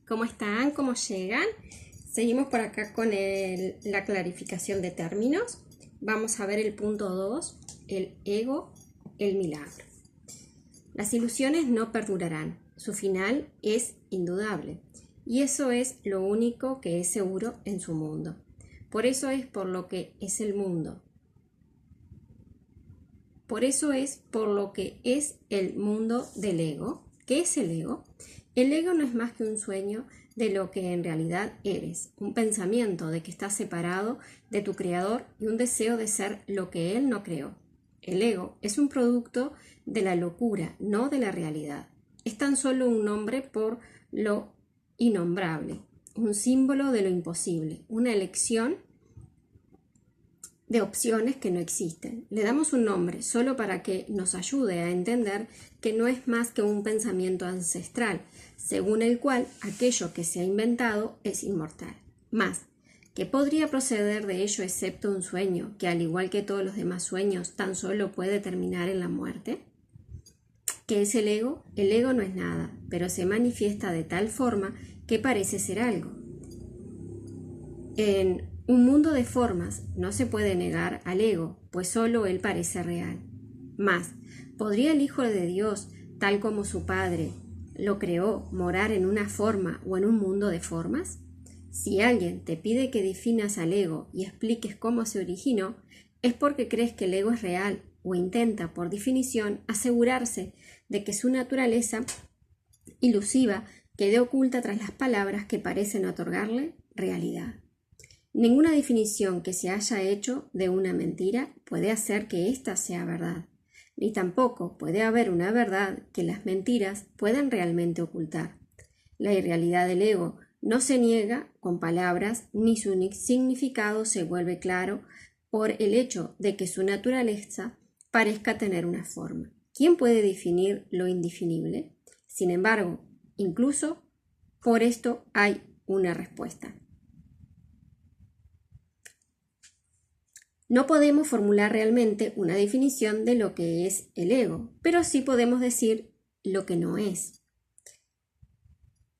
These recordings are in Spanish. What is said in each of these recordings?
¿Cómo están? ¿Cómo llegan? Seguimos por acá con la clarificación de términos. Vamos a ver el punto 2, el ego, el milagro. Las ilusiones no perdurarán, su final es indudable, y eso es lo único que es seguro en su mundo. Por eso es por lo que es el mundo. Por eso es por lo que es el mundo del ego. ¿Qué es el ego? El ego no es más que un sueño de lo que en realidad eres, un pensamiento de que estás separado de tu creador y un deseo de ser lo que él no creó. El ego es un producto de la locura, no de la realidad. Es tan solo un nombre por lo innombrable, un símbolo de lo imposible, una elección de opciones que no existen. Le damos un nombre solo para que nos ayude a entender que no es más que un pensamiento ancestral, según el cual aquello que se ha inventado es inmortal. Más, ¿qué podría proceder de ello excepto un sueño, que al igual que todos los demás sueños, tan solo puede terminar en la muerte? ¿Qué es el ego? El ego no es nada, pero se manifiesta de tal forma que parece ser algo. En un mundo de formas no se puede negar al ego, pues solo él parece real. Más, ¿podría el Hijo de Dios, tal como su Padre lo creó, morar en una forma o en un mundo de formas? Si alguien te pide que definas al ego y expliques cómo se originó, es porque crees que el ego es real o intenta, por definición, asegurarse de que su naturaleza ilusiva quede oculta tras las palabras que parecen otorgarle realidad. Ninguna definición que se haya hecho de una mentira puede hacer que ésta sea verdad, ni tampoco puede haber una verdad que las mentiras puedan realmente ocultar. La irrealidad del ego no se niega con palabras, ni su significado se vuelve claro por el hecho de que su naturaleza parezca tener una forma. ¿Quién puede definir lo indefinible? Sin embargo, incluso por esto hay una respuesta. No podemos formular realmente una definición de lo que es el ego, pero sí podemos decir lo que no es.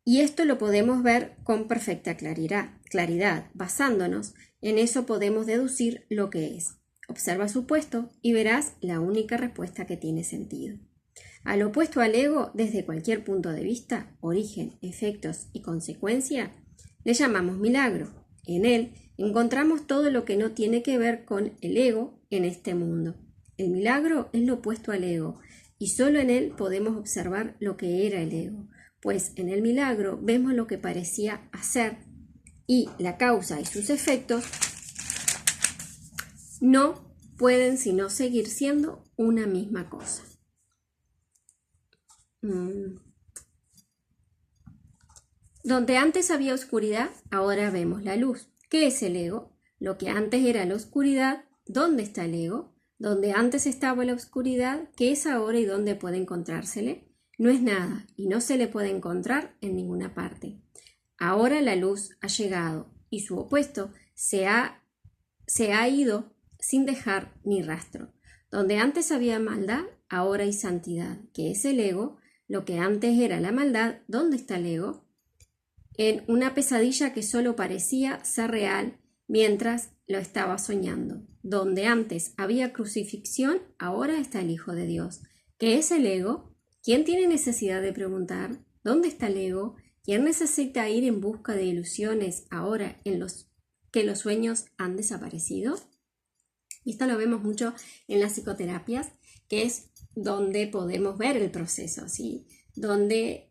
Y esto lo podemos ver con perfecta claridad. Basándonos en eso podemos deducir lo que es. Observa su puesto y verás la única respuesta que tiene sentido. Al opuesto al ego, desde cualquier punto de vista, origen, efectos y consecuencia, le llamamos milagro. En él encontramos todo lo que no tiene que ver con el ego en este mundo. El milagro es lo opuesto al ego, y solo en él podemos observar lo que era el ego, pues en el milagro vemos lo que parecía hacer, y la causa y sus efectos no pueden sino seguir siendo una misma cosa. Donde antes había oscuridad, ahora vemos la luz. ¿Qué es el ego? Lo que antes era la oscuridad, ¿dónde está el ego? Donde antes estaba la oscuridad, ¿qué es ahora y dónde puede encontrársele? No es nada y no se le puede encontrar en ninguna parte. Ahora la luz ha llegado y su opuesto se ha ido sin dejar ni rastro. Donde antes había maldad, ahora hay santidad. ¿Qué es el ego? Lo que antes era la maldad, ¿dónde está el ego? En una pesadilla que solo parecía ser real mientras lo estaba soñando. Donde antes había crucifixión, ahora está el Hijo de Dios. ¿Qué es el ego? ¿Quién tiene necesidad de preguntar? ¿Dónde está el ego? ¿Quién necesita ir en busca de ilusiones ahora en que los sueños han desaparecido? Y esto lo vemos mucho en las psicoterapias, que es donde podemos ver el proceso, ¿sí? Donde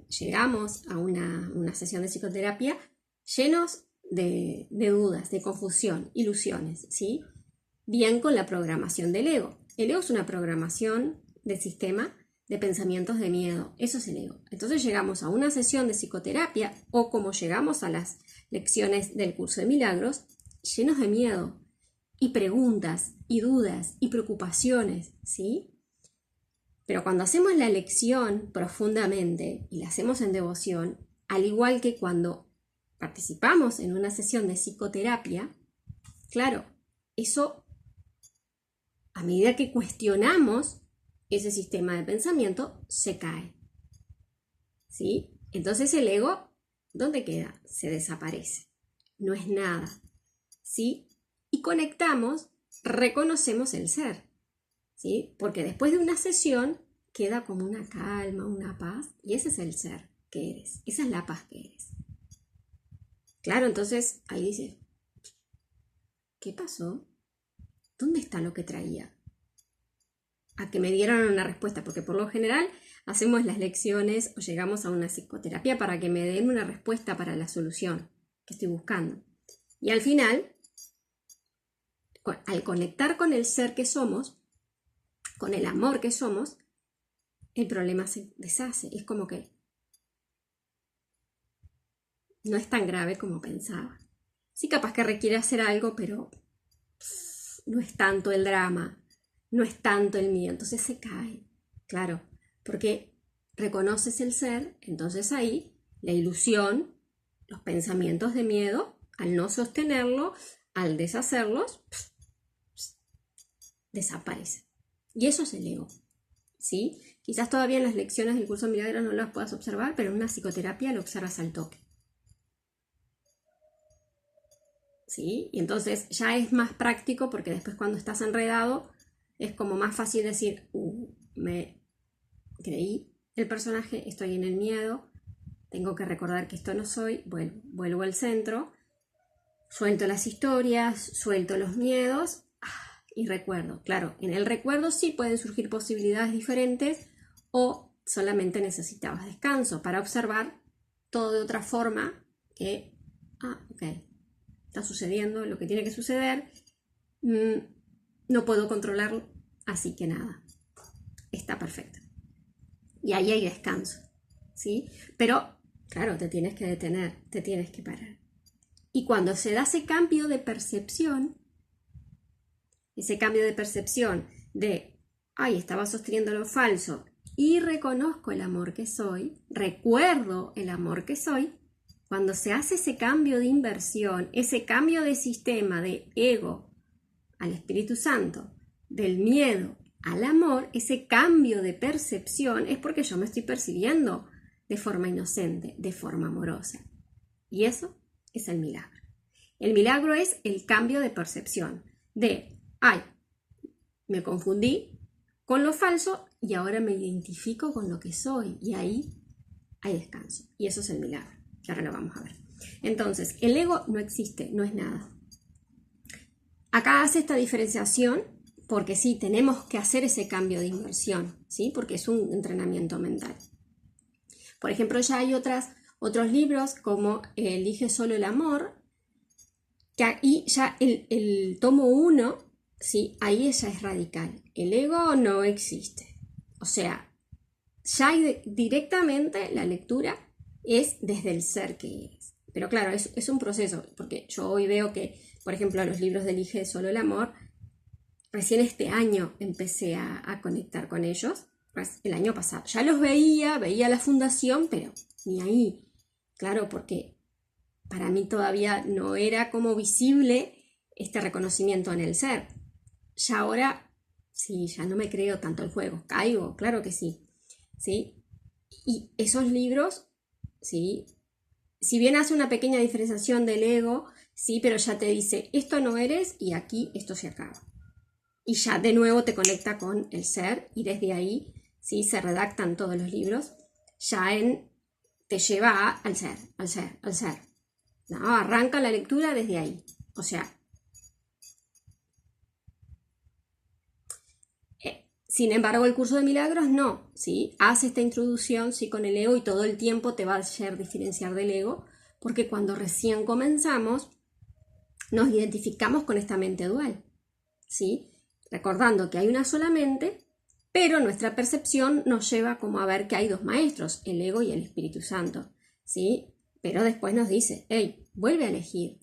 llegamos a una sesión de psicoterapia llenos de dudas, de confusión, ilusiones, ¿sí? Bien con la programación del ego. El ego es una programación del sistema de pensamientos de miedo. Eso es el ego. Entonces llegamos a una sesión de psicoterapia o como llegamos a las lecciones del curso de milagros, llenos de miedo y preguntas y dudas y preocupaciones, ¿sí? Pero cuando hacemos la lección profundamente y la hacemos en devoción, al igual que cuando participamos en una sesión de psicoterapia, claro, eso a medida que cuestionamos ese sistema de pensamiento se cae, ¿sí? Entonces el ego, ¿dónde queda? Se desaparece. No es nada, ¿sí? Y conectamos, reconocemos el ser, ¿sí? Porque después de una sesión queda como una calma, una paz, y ese es el ser que eres, esa es la paz que eres. Claro, entonces ahí dices, ¿qué pasó? ¿Dónde está lo que traía? A que me dieran una respuesta, porque por lo general hacemos las lecciones o llegamos a una psicoterapia para que me den una respuesta para la solución que estoy buscando. Y al final, al conectar con el ser que somos, con el amor que somos, el problema se deshace. Es como que no es tan grave como pensaba. Sí, capaz que requiere hacer algo, pero no es tanto el drama, no es tanto el miedo. Entonces se cae, claro, porque reconoces el ser, entonces ahí la ilusión, los pensamientos de miedo, al no sostenerlo, al deshacerlos, desaparecen. Y eso es el ego, ¿sí? Quizás todavía en las lecciones del curso de milagros no las puedas observar, pero en una psicoterapia lo observas al toque. ¿Sí? Y entonces ya es más práctico porque después cuando estás enredado es como más fácil decir, me creí el personaje, estoy en el miedo, tengo que recordar que esto no soy, vuelvo al centro, suelto las historias, suelto los miedos y recuerdo. Claro, en el recuerdo sí pueden surgir posibilidades diferentes o solamente necesitabas descanso para observar todo de otra forma que, ok, está sucediendo lo que tiene que suceder, no puedo controlarlo, así que nada, está perfecto. Y ahí hay descanso, ¿sí? Pero, claro, te tienes que detener, te tienes que parar. Y cuando se da ese cambio de percepción, de, estaba sosteniendo lo falso y reconozco el amor que soy, recuerdo el amor que soy, cuando se hace ese cambio de inversión, ese cambio de sistema de ego al Espíritu Santo, del miedo al amor, ese cambio de percepción es porque yo me estoy percibiendo de forma inocente, de forma amorosa. Y eso es el milagro. El milagro es el cambio de percepción de, me confundí con lo falso y ahora me identifico con lo que soy y ahí hay descanso. Y eso es el milagro, que ahora lo vamos a ver. Entonces, el ego no existe, no es nada. Acá hace esta diferenciación porque sí, tenemos que hacer ese cambio de inversión, ¿sí? Porque es un entrenamiento mental. Por ejemplo, ya hay otros libros como Elige solo el amor, que ahí ya el tomo 1, ¿sí? Ahí ya es radical. El ego no existe. O sea, ya directamente la lectura es desde el ser que es. Pero claro, es un proceso, porque yo hoy veo que, por ejemplo, los libros de Elige solo el amor, recién este año empecé a conectar con ellos, pues el año pasado. Ya los veía la fundación, pero ni ahí. Claro, porque para mí todavía no era como visible este reconocimiento en el ser. Ya ahora, sí, ya no me creo tanto el juego. Caigo, claro que sí. ¿Sí? Y esos libros, ¿sí? Si bien hace una pequeña diferenciación del ego, sí, pero ya te dice, esto no eres y aquí esto se acaba. Y ya de nuevo te conecta con el ser y desde ahí, ¿sí? Se redactan todos los libros, ya te lleva al ser. No, arranca la lectura desde ahí. O sea, sin embargo, el curso de milagros no, ¿sí? Hace esta introducción, sí, con el ego y todo el tiempo te va a hacer diferenciar del ego, porque cuando recién comenzamos, nos identificamos con esta mente dual, ¿sí? Recordando que hay una sola mente, pero nuestra percepción nos lleva como a ver que hay dos maestros, el ego y el Espíritu Santo, ¿sí? Pero después nos dice, hey, vuelve a elegir,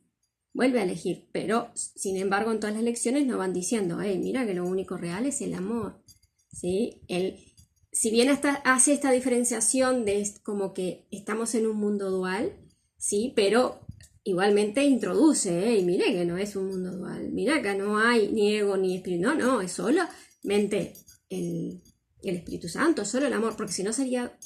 pero sin embargo en todas las lecciones nos van diciendo, hey, mira que lo único real es el amor, ¿sí? Si bien hace esta diferenciación de como que estamos en un mundo dual, ¿sí? Pero igualmente introduce, y mire que no es un mundo dual, mira que no hay ni ego ni espíritu, no, es solamente el Espíritu Santo, solo el amor, porque si no sería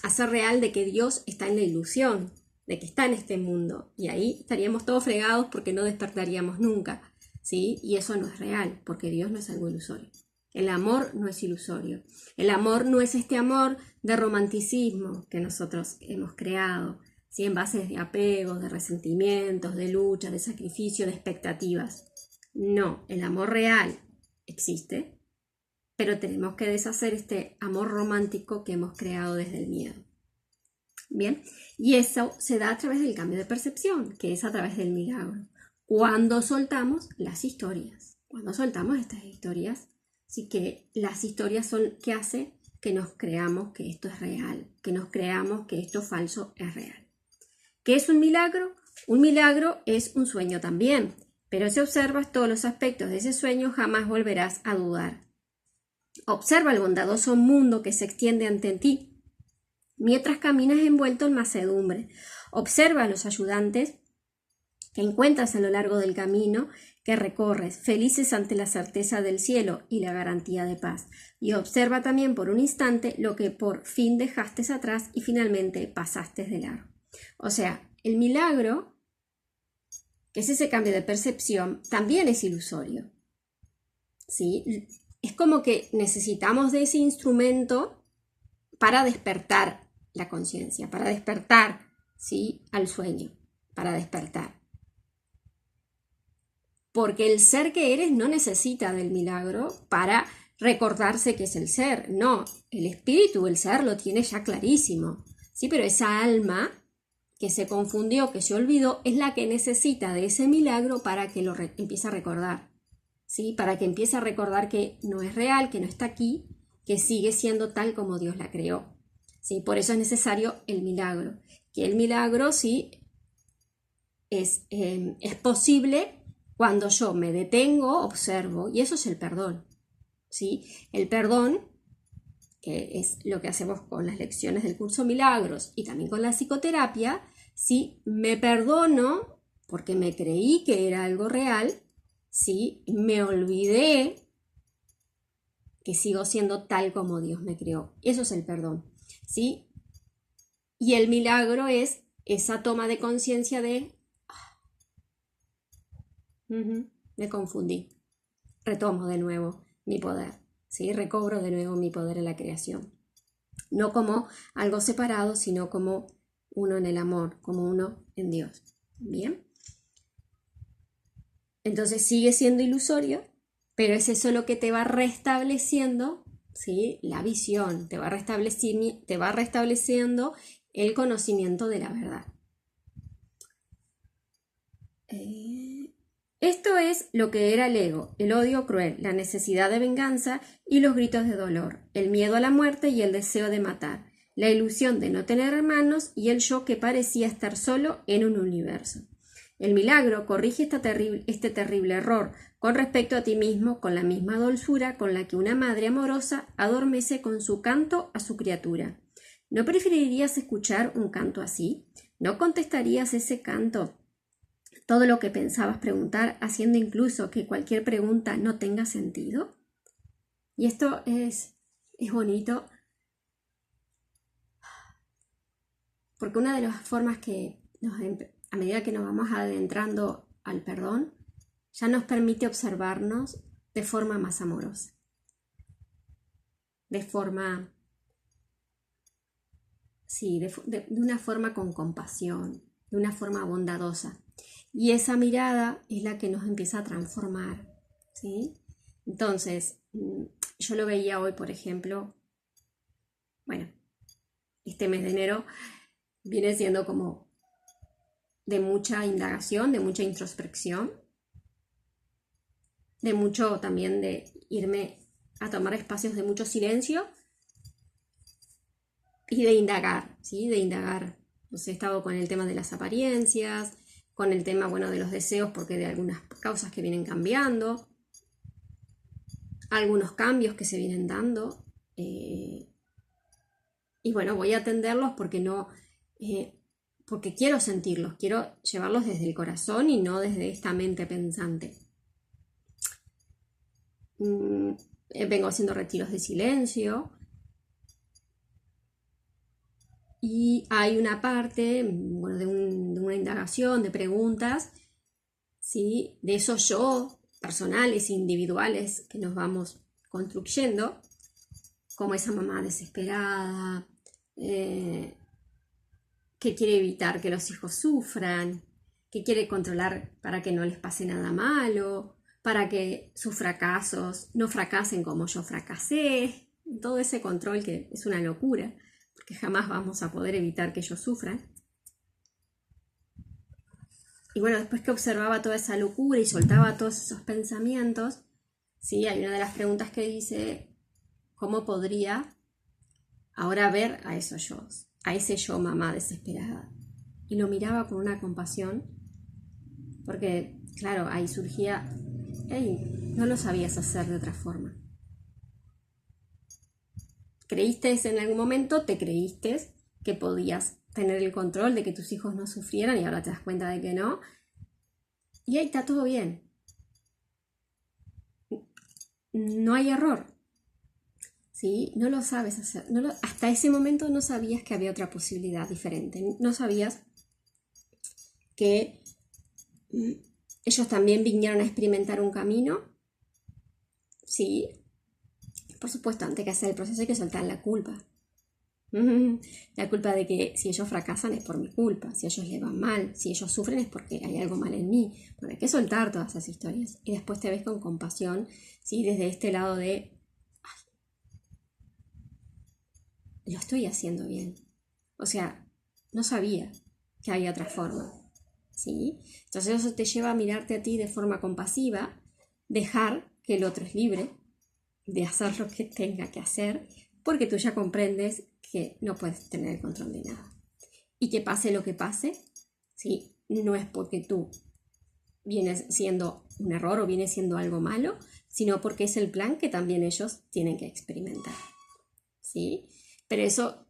hacer real de que Dios está en la ilusión, de que está en este mundo. Y ahí estaríamos todos fregados porque no despertaríamos nunca, ¿sí? Y eso no es real, porque Dios no es algo ilusorio. El amor no es ilusorio. El amor no es este amor de romanticismo que nosotros hemos creado, ¿sí? En bases de apegos, de resentimientos, de lucha, de sacrificio, de expectativas. No, el amor real existe, pero tenemos que deshacer este amor romántico que hemos creado desde el miedo. Bien, y eso se da a través del cambio de percepción, que es a través del milagro. Cuando soltamos las historias, cuando soltamos estas historias, sí que las historias son que hace que nos creamos que esto es real, que nos creamos que esto falso es real. ¿Qué es un milagro? Un milagro es un sueño también, pero si observas todos los aspectos de ese sueño jamás volverás a dudar. Observa el bondadoso mundo que se extiende ante ti mientras caminas envuelto en macedumbre. Observa a los ayudantes que encuentras a lo largo del camino que recorres, felices ante la certeza del cielo y la garantía de paz. Y observa también por un instante lo que por fin dejaste atrás y finalmente pasaste de largo. O sea, el milagro, que es ese cambio de percepción, también es ilusorio, ¿sí? Es como que necesitamos de ese instrumento para despertar la conciencia, para despertar, ¿sí?, al sueño, para despertar. Porque el ser que eres no necesita del milagro para recordarse que es el ser. No, el espíritu, el ser, lo tiene ya clarísimo. Sí, pero esa alma que se confundió, que se olvidó, es la que necesita de ese milagro para que lo empiece a recordar. ¿Sí? Para que empiece a recordar que no es real, que no está aquí, que sigue siendo tal como Dios la creó. ¿Sí? Por eso es necesario el milagro. Que el milagro sí es posible cuando yo me detengo, observo, y eso es el perdón, ¿sí? El perdón, que es lo que hacemos con las lecciones del curso Milagros y también con la psicoterapia, ¿sí? Me perdono porque me creí que era algo real, ¿sí? Me olvidé que sigo siendo tal como Dios me creó. Eso es el perdón, ¿sí? Y el milagro es esa toma de conciencia de me confundí. Retomo de nuevo mi poder, ¿sí? Recobro de nuevo mi poder en la creación. No como algo separado, sino como uno en el amor, como uno en Dios. ¿Bien? Entonces sigue siendo ilusorio, pero es eso lo que te va restableciendo, ¿sí?, la visión, te va restableciendo el conocimiento de la verdad. Esto es lo que era el ego, el odio cruel, la necesidad de venganza y los gritos de dolor, el miedo a la muerte y el deseo de matar, la ilusión de no tener hermanos y el yo que parecía estar solo en un universo. El milagro corrige este terrible error con respecto a ti mismo con la misma dulzura con la que una madre amorosa adormece con su canto a su criatura. ¿No preferirías escuchar un canto así? ¿No contestarías ese canto todo lo que pensabas preguntar, haciendo incluso que cualquier pregunta no tenga sentido? Y esto es bonito, porque una de las formas que a medida que nos vamos adentrando al perdón, ya nos permite observarnos de forma más amorosa, de forma, sí, de una forma con compasión, de una forma bondadosa. Y esa mirada es la que nos empieza a transformar, ¿sí? Entonces, yo lo veía hoy, por ejemplo, bueno, este mes de enero viene siendo como de mucha indagación, de mucha introspección, de mucho también de irme a tomar espacios de mucho silencio y de indagar, ¿sí? De indagar. Pues he estado con el tema de las apariencias, con el tema, bueno, de los deseos, porque de algunas causas que vienen cambiando, algunos cambios que se vienen dando, y bueno, voy a atenderlos porque no, porque quiero sentirlos, quiero llevarlos desde el corazón y no desde esta mente pensante. Vengo haciendo retiros de silencio, Y hay una parte, bueno, de una indagación, de preguntas, ¿sí? De esos yo personales, individuales que nos vamos construyendo, como esa mamá desesperada, que quiere evitar que los hijos sufran, que quiere controlar para que no les pase nada malo, para que sus fracasos no fracasen como yo fracasé, todo ese control que es una locura, porque jamás vamos a poder evitar que ellos sufran. Y bueno, después que observaba toda esa locura y soltaba todos esos pensamientos, ¿sí? Hay una de las preguntas que dice, ¿cómo podría ahora ver a esos yo, a ese yo mamá desesperada? Y lo miraba con una compasión, porque claro, ahí surgía, hey, no lo sabías hacer de otra forma. Creíste en algún momento, te creíste que podías tener el control de que tus hijos no sufrieran y ahora te das cuenta de que no. Y ahí está todo bien. No hay error. ¿Sí? No lo sabes hacer. Hasta ese momento no sabías que había otra posibilidad diferente. No sabías que ellos también vinieron a experimentar un camino. Sí. Por supuesto, antes que hacer el proceso hay que soltar la culpa. La culpa de que si ellos fracasan es por mi culpa, si a ellos les va mal, si ellos sufren es porque hay algo mal en mí. Bueno, hay que soltar todas esas historias y después te ves con compasión, ¿sí? Desde este lado de, lo estoy haciendo bien. O sea, no sabía que había otra forma, ¿sí? Entonces eso te lleva a mirarte a ti de forma compasiva, dejar que el otro es libre de hacer lo que tenga que hacer, porque tú ya comprendes que no puedes tener el control de nada. Y que pase lo que pase, ¿sí? No es porque tú vienes siendo un error o vienes siendo algo malo, sino porque es el plan que también ellos tienen que experimentar, ¿sí? Pero eso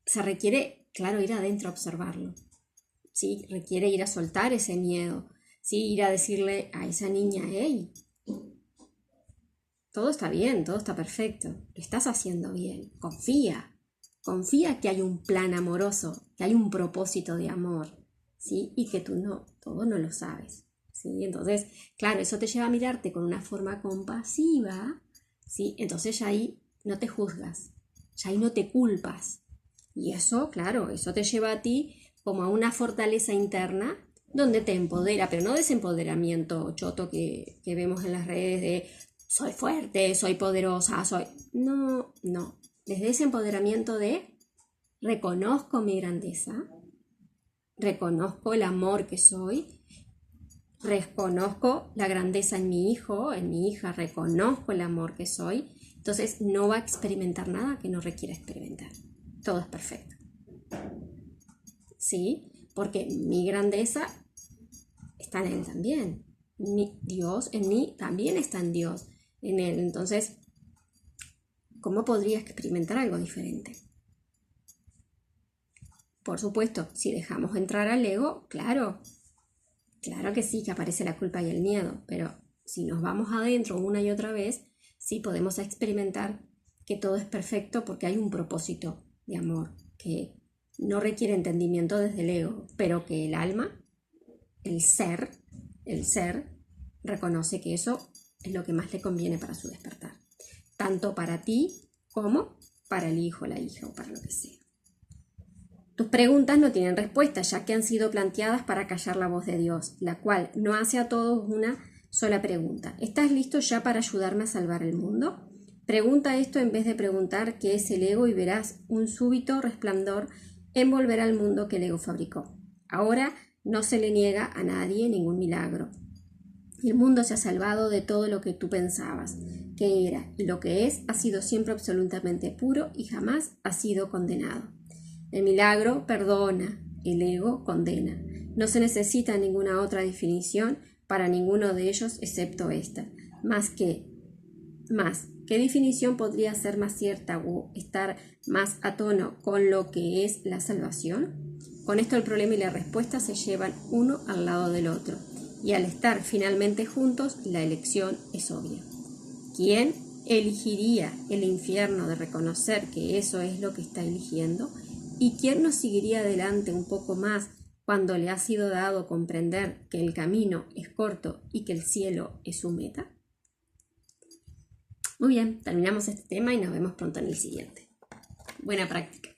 se requiere, claro, ir adentro a observarlo, ¿sí? Requiere ir a soltar ese miedo, ¿sí? Ir a decirle a esa niña, hey, todo está bien, todo está perfecto, lo estás haciendo bien, confía que hay un plan amoroso, que hay un propósito de amor, ¿sí? Y que tú todo no lo sabes, ¿sí? Entonces, claro, eso te lleva a mirarte con una forma compasiva, ¿sí? Entonces ya ahí no te juzgas, ya ahí no te culpas. Y eso, claro, eso te lleva a ti como a una fortaleza interna donde te empodera, pero no de ese empoderamiento choto que vemos en las redes de soy fuerte, soy poderosa, soy... No. Desde ese empoderamiento de reconozco mi grandeza, reconozco el amor que soy, reconozco la grandeza en mi hijo, en mi hija, reconozco el amor que soy, entonces no va a experimentar nada que no requiera experimentar. Todo es perfecto. ¿Sí? Porque mi grandeza está en él también. Dios en mí también está en Dios, en él. Entonces, ¿cómo podría experimentar algo diferente? Por supuesto, si dejamos entrar al ego, claro que sí, que aparece la culpa y el miedo, pero si nos vamos adentro una y otra vez, sí podemos experimentar que todo es perfecto porque hay un propósito de amor que no requiere entendimiento desde el ego, pero que el alma, el ser, reconoce que eso es lo que más le conviene para su despertar, tanto para ti como para el hijo, la hija o para lo que sea. Tus preguntas no tienen respuesta, ya que han sido planteadas para callar la voz de Dios, la cual no hace a todos una sola pregunta. ¿Estás listo ya para ayudarme a salvar el mundo? Pregunta esto en vez de preguntar qué es el ego y verás un súbito resplandor envolver al mundo que el ego fabricó. Ahora no se le niega a nadie ningún milagro. El mundo se ha salvado de todo lo que tú pensabas que era, y lo que es ha sido siempre absolutamente puro y jamás ha sido condenado. El milagro perdona, el ego condena. No se necesita ninguna otra definición para ninguno de ellos excepto esta. ¿Qué definición podría ser más cierta o estar más a tono con lo que es la salvación? Con esto el problema y la respuesta se llevan uno al lado del otro. Y al estar finalmente juntos, la elección es obvia. ¿Quién elegiría el infierno de reconocer que eso es lo que está eligiendo? ¿Y quién nos seguiría adelante un poco más cuando le ha sido dado comprender que el camino es corto y que el cielo es su meta? Muy bien, terminamos este tema y nos vemos pronto en el siguiente. Buena práctica.